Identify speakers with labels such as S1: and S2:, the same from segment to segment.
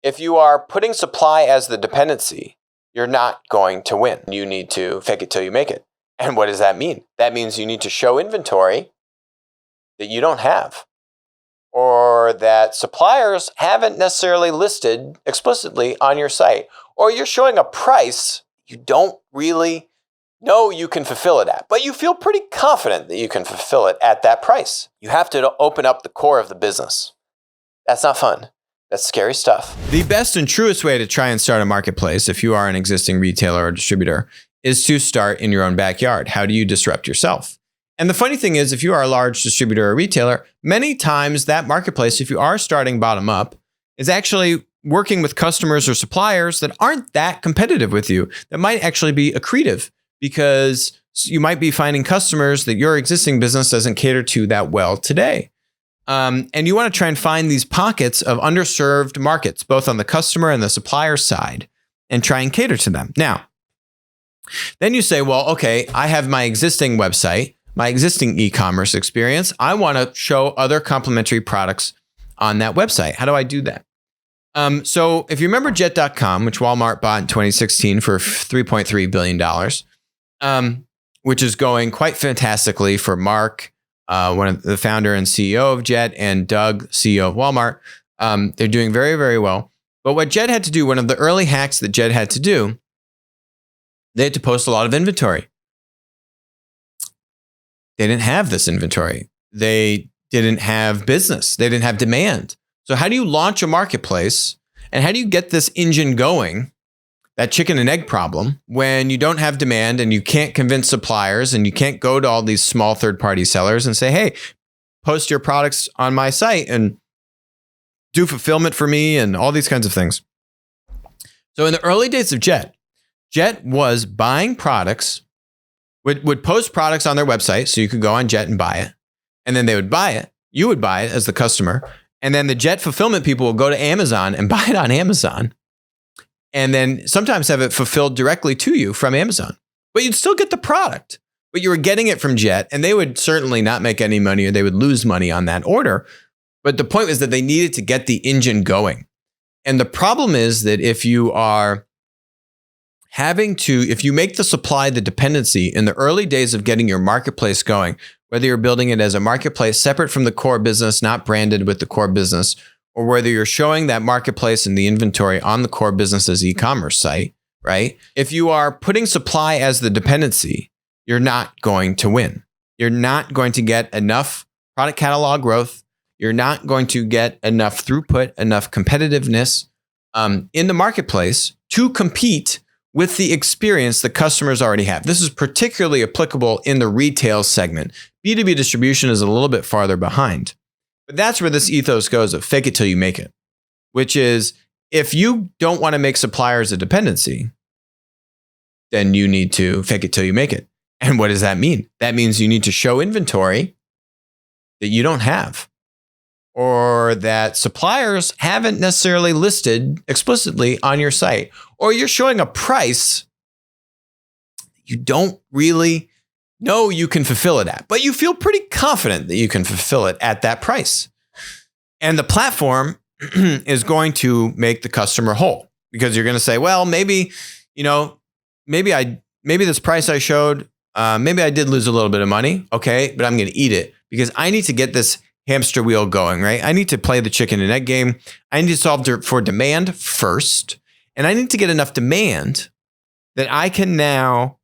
S1: If you are putting supply as the dependency, you're not going to win. You need to fake it till you make it. And what does that mean? That means you need to show inventory that you don't have, or that suppliers haven't necessarily listed explicitly on your site, or you're showing a price you don't really know you can fulfill it at, but you feel pretty confident that you can fulfill it at that price. You have to open up the core of the business. That's not fun. That's scary stuff. The best and truest way to try and start a marketplace, if you are an existing retailer or distributor, is to start in your own backyard. How do you disrupt yourself? And the funny thing is, if you are a large distributor or retailer, many times that marketplace, if you are starting bottom up, is actually working with customers or suppliers that aren't that competitive with you, that might actually be accretive, because you might be finding customers that your existing business doesn't cater to that well today. And you want to try and find these pockets of underserved markets, both on the customer and the supplier side, and try and cater to them. Now, then you say, well, okay, I have my existing website, my existing e-commerce experience. I want to show other complementary products on that website. How do I do that? So if you remember Jet.com, which Walmart bought in 2016 for $3.3 billion, which is going quite fantastically for Mark, one of the founder and CEO of Jet, and Doug, CEO of Walmart. They're doing very, very well. But what Jet had to do, one of the early hacks that Jet had to do, they had to post a lot of inventory. They didn't have this inventory. They didn't have business. They didn't have demand. So how do you launch a marketplace, and how do you get this engine going, that chicken and egg problem, when you don't have demand and you can't convince suppliers and you can't go to all these small third-party sellers and say, hey, post your products on my site and do fulfillment for me and all these kinds of things. So in the early days of Jet was buying products, would post products on their website so you could go on Jet and buy it. And then they would buy it. You would buy it as the customer. And then the Jet fulfillment people will go to Amazon and buy it on Amazon. And then sometimes have it fulfilled directly to you from Amazon. But you'd still get the product. But you were getting it from Jet, and they would certainly not make any money, or they would lose money on that order. But the point was that they needed to get the engine going. And the problem is that if you are if you make the supply the dependency in the early days of getting your marketplace going, whether you're building it as a marketplace separate from the core business, not branded with the core business, or whether you're showing that marketplace and the inventory on the core business's e-commerce site, right? If you are putting supply as the dependency, you're not going to win. You're not going to get enough product catalog growth. You're not going to get enough throughput, enough competitiveness in the marketplace to compete with the experience that customers already have. This is particularly applicable in the retail segment. B2B distribution is a little bit farther behind. But that's where this ethos goes of fake it till you make it, which is, if you don't want to make suppliers a dependency, then you need to fake it till you make it. And what does that mean? That means you need to show inventory that you don't have, or that suppliers haven't necessarily listed explicitly on your site, or you're showing a price you don't really know you can fulfill it at, but you feel pretty confident that you can fulfill it at that price. And the platform is going to make the customer whole, because you're going to say, well, maybe this price I showed, maybe I did lose a little bit of money. Okay, but I'm going to eat it because I need to get this hamster wheel going, right? I need to play the chicken and egg game. I need to solve for demand first. And I need to get enough demand that I can now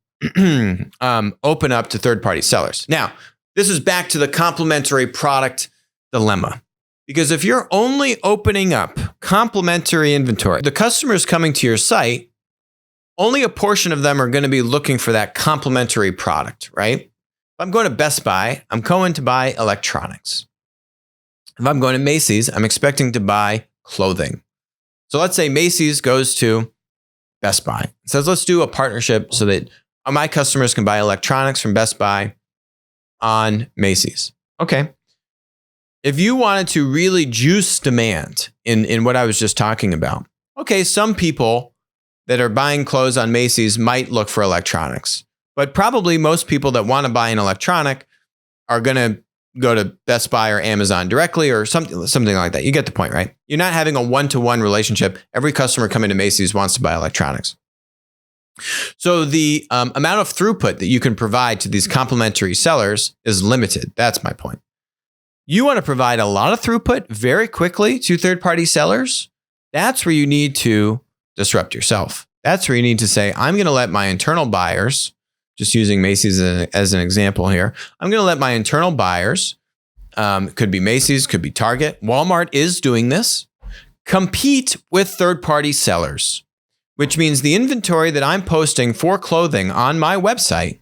S1: open up to third-party sellers. Now, this is back to the complementary product dilemma. Because if you're only opening up complementary inventory, the customers coming to your site, only a portion of them are going to be looking for that complementary product, right? If I'm going to Best Buy, I'm going to buy electronics. If I'm going to Macy's, I'm expecting to buy clothing. So let's say Macy's goes to Best Buy. It says, let's do a partnership so that my customers can buy electronics from Best Buy on Macy's. Okay. If you wanted to really juice demand in what I was just talking about, okay, some people that are buying clothes on Macy's might look for electronics, but probably most people that want to buy an electronic are going to
S2: go to Best Buy or Amazon directly or something like that. You get the point, right? You're not having a one-to-one relationship. Every customer coming to Macy's wants to buy electronics. So the amount of throughput that you can provide to these complementary sellers is limited. That's my point. You want to provide a lot of throughput very quickly to third-party sellers. That's where you need to disrupt yourself. That's where you need to say, I'm going to let my internal buyers, just using Macy's as an example here, I'm going to let my internal buyers, could be Macy's, could be Target, Walmart is doing this, compete with third-party sellers, which means the inventory that I'm posting for clothing on my website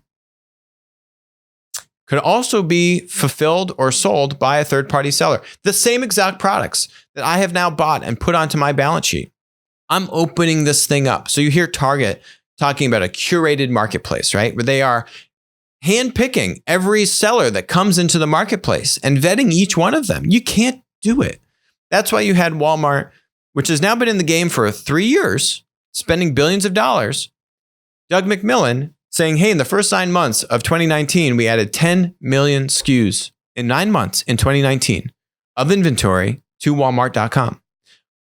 S2: could also be fulfilled or sold by a third-party seller. The same exact products that I have now bought and put onto my balance sheet. I'm opening this thing up. So you hear Target talking about a curated marketplace, right? Where they are handpicking every seller that comes into the marketplace and vetting each one of them. You can't do it. That's why you had Walmart, which has now been in the game for 3 years, spending billions of dollars. Doug McMillon saying, hey, in the first 9 months of 2019, we added 10 million SKUs in 9 months in 2019 of inventory to Walmart.com.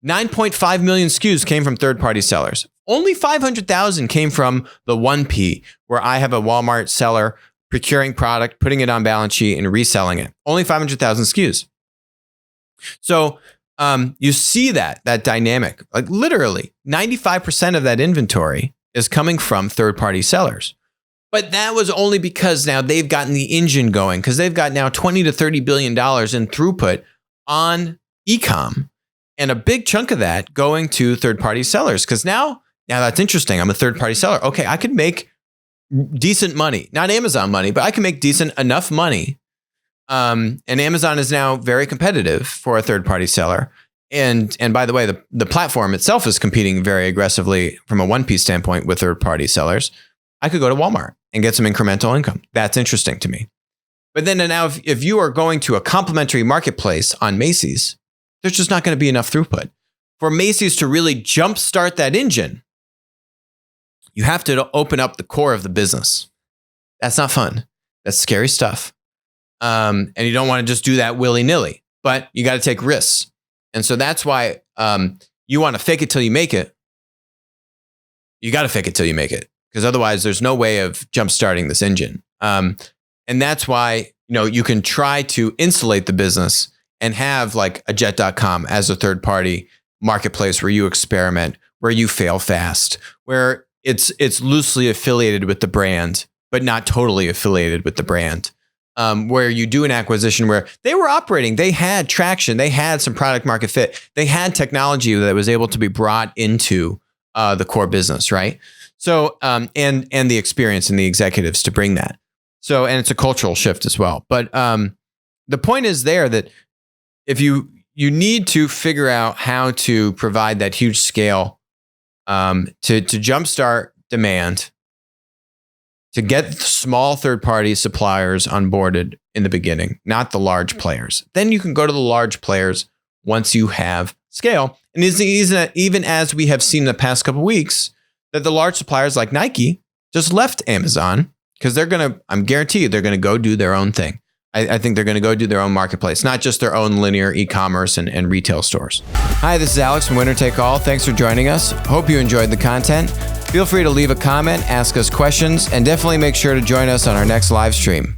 S2: 9.5 million SKUs came from third-party sellers. Only 500,000 came from the 1P, where I have a Walmart seller procuring product, putting it on balance sheet, and reselling it. Only 500,000 SKUs. So you see that dynamic. Like literally, 95% of that inventory is coming from third-party sellers. But that was only because now they've gotten the engine going, because they've got now $20 to $30 billion in throughput on e-com. And a big chunk of that going to third-party sellers. Because now that's interesting. I'm a third-party seller. Okay, I could make decent money. Not Amazon money, but I can make decent enough money. And Amazon is now very competitive for a third-party seller. And by the way, the platform itself is competing very aggressively from a 1P standpoint with third-party sellers. I could go to Walmart and get some incremental income. That's interesting to me. But then now if you are going to a complementary marketplace on Macy's, there's just not going to be enough throughput. For Macy's to really jumpstart that engine, you have to open up the core of the business. That's not fun. That's scary stuff. And you don't want to just do that willy-nilly, but you got to take risks. And so that's why you want to fake it till you make it. You got to fake it till you make it, because otherwise there's no way of jumpstarting this engine. And that's why you can try to insulate the business and have like a Jet.com as a third-party marketplace where you experiment, where you fail fast, where it's loosely affiliated with the brand, but not totally affiliated with the brand. Where you do an acquisition where they were operating, they had traction, they had some product market fit, they had technology that was able to be brought into the core business, right? So and the experience and the executives to bring that. So, and it's a cultural shift as well. But the point is there that if you need to figure out how to provide that huge scale to jumpstart demand, to get small third-party suppliers onboarded in the beginning, not the large players. Then you can go to the large players once you have scale. And even as we have seen the past couple of weeks, that the large suppliers like Nike just left Amazon because I'm guaranteed they're going to go do their own thing. I think they're going to go do their own marketplace, not just their own linear e-commerce and retail stores. Hi, this is Alex from Winner Take All. Thanks for joining us. Hope you enjoyed the content. Feel free to leave a comment, ask us questions, and definitely make sure to join us on our next live stream.